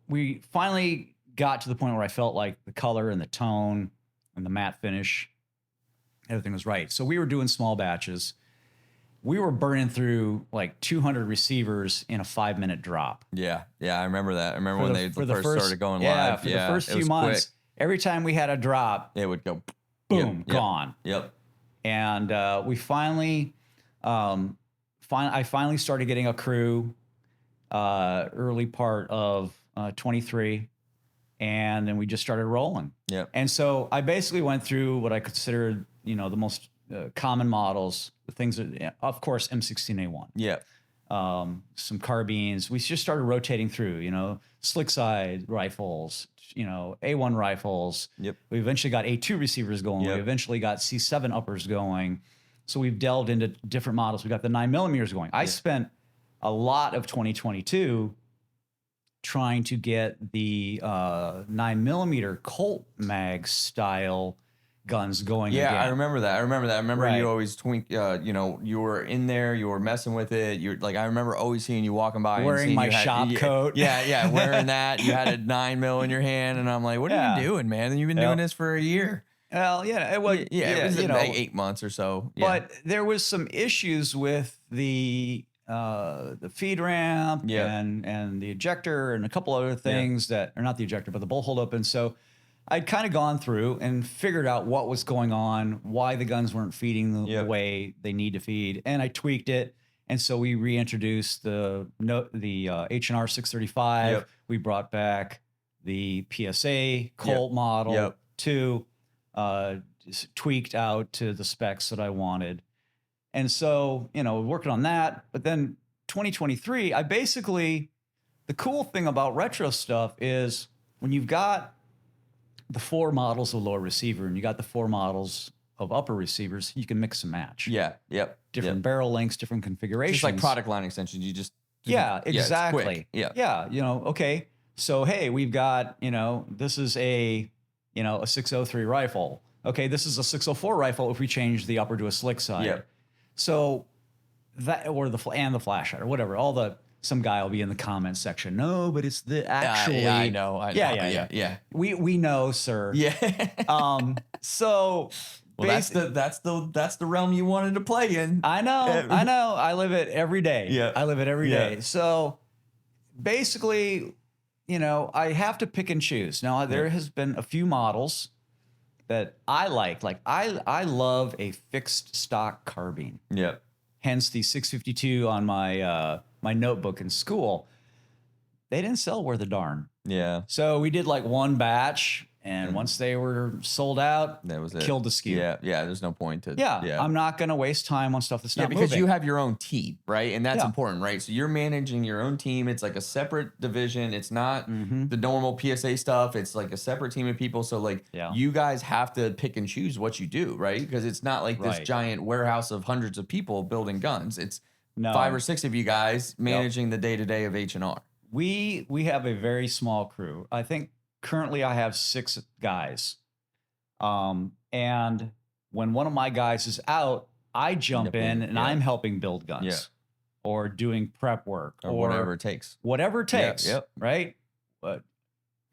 we finally got to the point where I felt like the color and the tone and the matte finish, everything was right. So we were doing small batches. We were burning through like 200 receivers in a 5-minute drop. Yeah. I remember that. I remember when they first started going live. For the first few months, every time we had a drop, it would go boom, gone. Yep. And we finally, I finally started getting a crew early part of 23, and then we just started rolling. Yep. And so I basically went through what I considered, you know, the most common models, the things that, of course, M16A1. Yeah. Some carbines. We just started rotating through, you know, slick side rifles, you know, A1 rifles. Yep. We eventually got A2 receivers going. Yep. We eventually got C7 uppers going. So we've delved into different models. We got the 9mm going. I spent a lot of 2022 trying to get the 9mm Colt mag style guns going again. I remember that. I remember you always twink, you know, you were in there, you were messing with it. You're like, I remember always seeing you walking by. Wearing my shop coat. Yeah, wearing that. You had a 9mm in your hand, and I'm like, what are you doing, man? And you've been doing this for a year. Well, it was, it was you know, like 8 months or so. But there was some issues with the feed ramp and the ejector and a couple other things that are not the ejector, but the bolt hold open. So I'd kind of gone through and figured out what was going on, why the guns weren't feeding the way they need to feed, and I tweaked it. And so we reintroduced the H&R 635. Yep. We brought back the PSA Colt model to tweaked out to the specs that I wanted. And so, you know, working on that. But then 2023, the cool thing about retro stuff is when you've got the 4 models of lower receiver and you got the 4 models of upper receivers, you can mix and match. Different barrel lengths, different configurations. Just like product line extensions. You just exactly. It's quick. You know, okay. So hey, we've got, you know, this is a 603 rifle. Okay, this is a 604 rifle if we change the upper to a slick side. So that, or the flashlight or whatever, some guy will be in the comments section. No, but it's the actually. I know. Yeah. We know, sir. Yeah. So well, that's the realm you wanted to play in. I know. I live it every day. Yeah. I live it every day. So basically, I have to pick and choose. Now, there has been a few models that I like. Like I love a fixed stock carbine. Yep. Hence the 652 on my my notebook in school. They didn't sell worth a darn. Yeah. So we did like one batch, and once they were sold out, that was it. Killed the SKU. Yeah. Yeah. There's no point to. Yeah. I'm not going to waste time on stuff that's not because moving. you have your own team, right? And that's important, right? So you're managing your own team. It's like a separate division. It's not the normal PSA stuff. It's like a separate team of people. So like you guys have to pick and choose what you do, right? Because it's not like this giant warehouse of hundreds of people building guns. It's 5 or 6 of you guys managing the day-to-day of H&R. We have a very small crew. I think currently I have 6 guys. And when one of my guys is out, I jump in and I'm helping build guns or doing prep work or whatever it takes. Whatever it takes, right?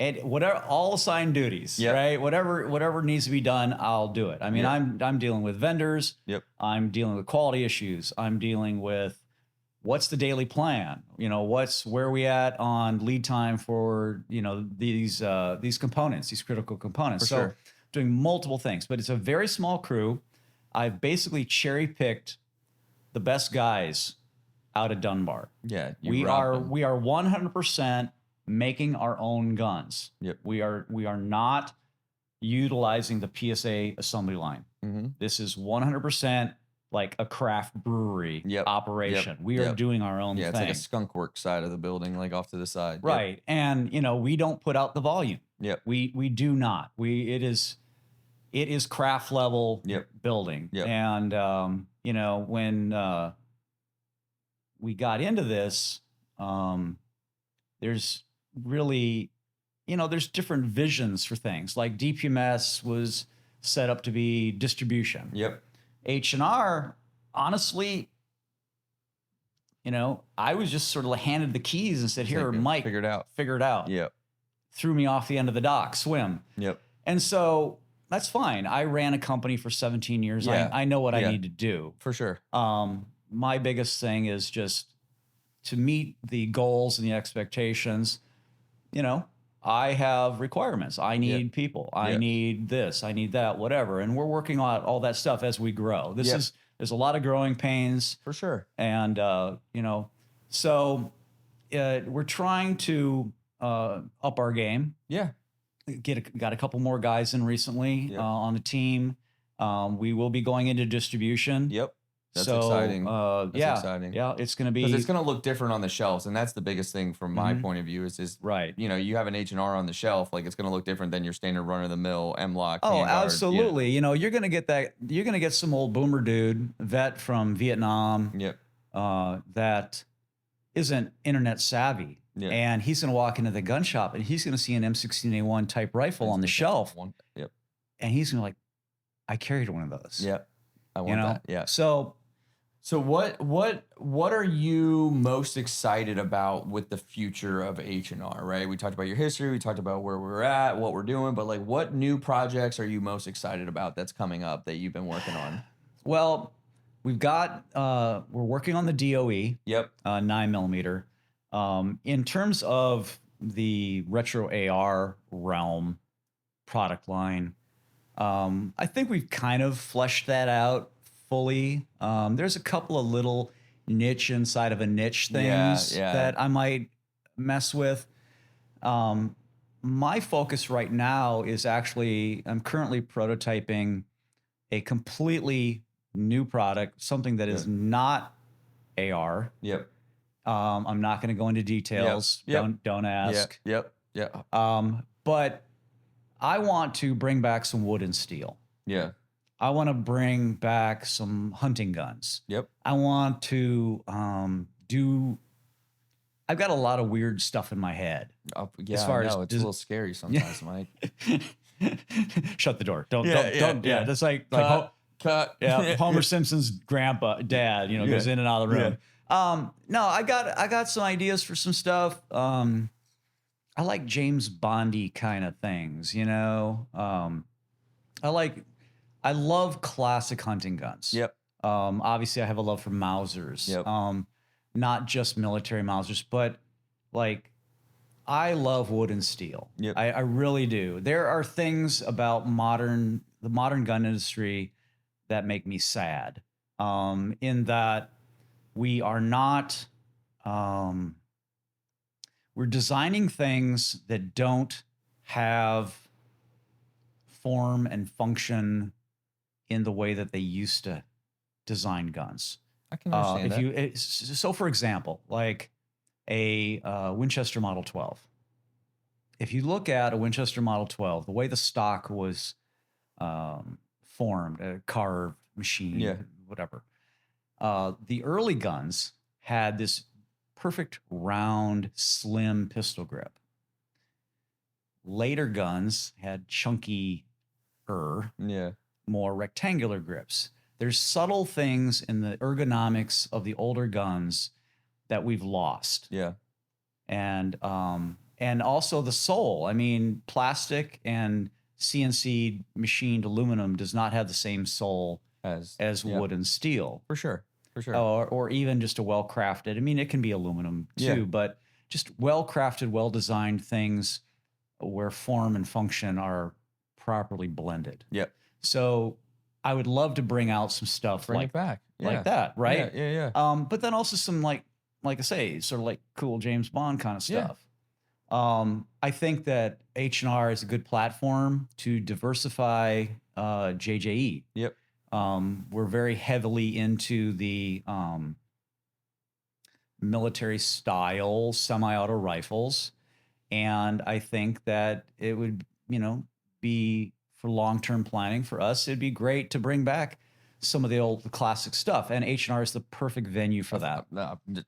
And whatever, all assigned duties, right? Whatever needs to be done, I'll do it. I mean, I'm dealing with vendors. I'm dealing with quality issues. I'm dealing with what's the daily plan? Where are we at on lead time for, these components, these critical components. So doing multiple things, but it's a very small crew. I've basically cherry picked the best guys out of Dunbar. Yeah. We are 100% making our own guns. We are not utilizing the PSA assembly line. This is 100% like a craft brewery operation. We are doing our own thing. It's like a skunk work side of the building, like off to the side. Right. And, we don't put out the volume. We do not. It is craft level building. And, when we got into this, there's really, there's different visions for things. Like DPMS was set up to be distribution. H&R, honestly, I was just sort of handed the keys and said, "Here, Mike, figure it out." Threw me off the end of the dock, swim. And so that's fine. I ran a company for 17 years. I know what I need to do. For sure. My biggest thing is just to meet the goals and the expectations. I have requirements. I need people. I need this. I need that, whatever. And we're working on all that stuff as we grow. There's a lot of growing pains. For sure. And, so we're trying to up our game. Got a couple more guys in recently on the team. We will be going into distribution. That's exciting. That's exciting. Yeah, it's going to be... Because it's going to look different on the shelves, and that's the biggest thing from my point of view is right. You have an H&R on the shelf, like it's going to look different than your standard run-of-the-mill M-Lock. Oh, absolutely. You're going to get that. You're going to get some old boomer dude, vet from Vietnam, that isn't internet savvy. And he's going to walk into the gun shop, and he's going to see an M16A1 type rifle on the shelf. And he's going to like, I carried one of those. I want that. So what are you most excited about with the future of H&R, right? We talked about your history, we talked about where we're at, what we're doing, but like what new projects are you most excited about that's coming up that you've been working on? Well, we've got we're working on the DOE 9mm. In terms of the retro AR realm product line, I think we've kind of fleshed that out fully. There's a couple of little niche inside of a niche things that I might mess with. My focus right now is actually, I'm currently prototyping a completely new product, something that is not AR. I'm not going to go into details. Don't ask. But I want to bring back some wood and steel. I want to bring back some hunting guns. I want to I've got a lot of weird stuff in my head. As far as it's a little scary sometimes, Mike. Shut the door. Don't. That's like cut. Homer Simpson's dad, goes in and out of the room. No, I got some ideas for some stuff. I like James Bondy kind of things, I love classic hunting guns. Obviously I have a love for Mausers. Not just military Mausers, but like I love wood and steel. Yep. I really do. There are things about the modern gun industry that make me sad. In that we are not, we're designing things that don't have form and function in the way that they used to design guns. I can understand that. So for example, like a Winchester Model 12. If you look at a Winchester Model 12, the way the stock was formed, a carved machine, whatever, the early guns had this perfect round, slim pistol grip. Later guns had chunky, more rectangular grips. There's subtle things in the ergonomics of the older guns that we've lost. Yeah. And also the sole. I mean, plastic and CNC machined aluminum does not have the same sole as wood and steel. For sure. Or even just a well-crafted. I mean, it can be aluminum too, but just well-crafted, well-designed things where form and function are properly blended. Yep. So I would love to bring out some stuff like that, right? Yeah. But then also some like I say, sort of like cool James Bond kind of stuff. I think that H&R is a good platform to diversify JJE. Yep. We're very heavily into the military style semi-auto rifles. And I think that it would, be for long-term planning for us, it'd be great to bring back some of the old classic stuff. And H&R is the perfect venue for that. You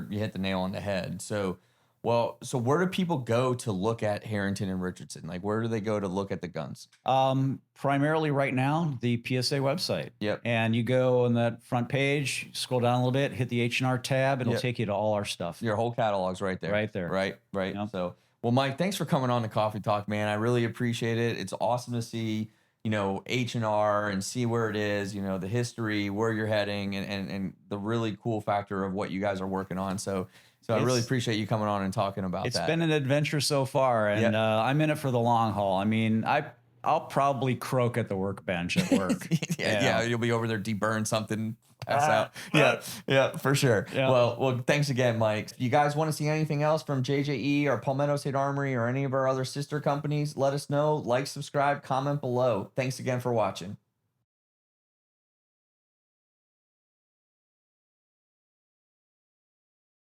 hit the nail on the head. So where do people go to look at Harrington and Richardson? Like, where do they go to look at the guns? Primarily right now, the PSA website. Yep. And you go on that front page, scroll down a little bit, hit the H&R tab, and it'll take you to all our stuff. Your whole catalog's right there. Right there. Right. Yep. So, well, Mike, thanks for coming on the Coffee Talk, man. I really appreciate it. It's awesome to see, H&R and see where it is, the history, where you're heading, and the really cool factor of what you guys are working on. So I really appreciate you coming on and talking about that. It's been an adventure so far, and I'm in it for the long haul. I mean, I'll probably croak at the workbench at work. You'll be over there deburn something, pass out. Yeah, for sure. Yeah. Well, thanks again, Mike. If you guys want to see anything else from JJE or Palmetto State Armory or any of our other sister companies, let us know. Like, subscribe, comment below. Thanks again for watching.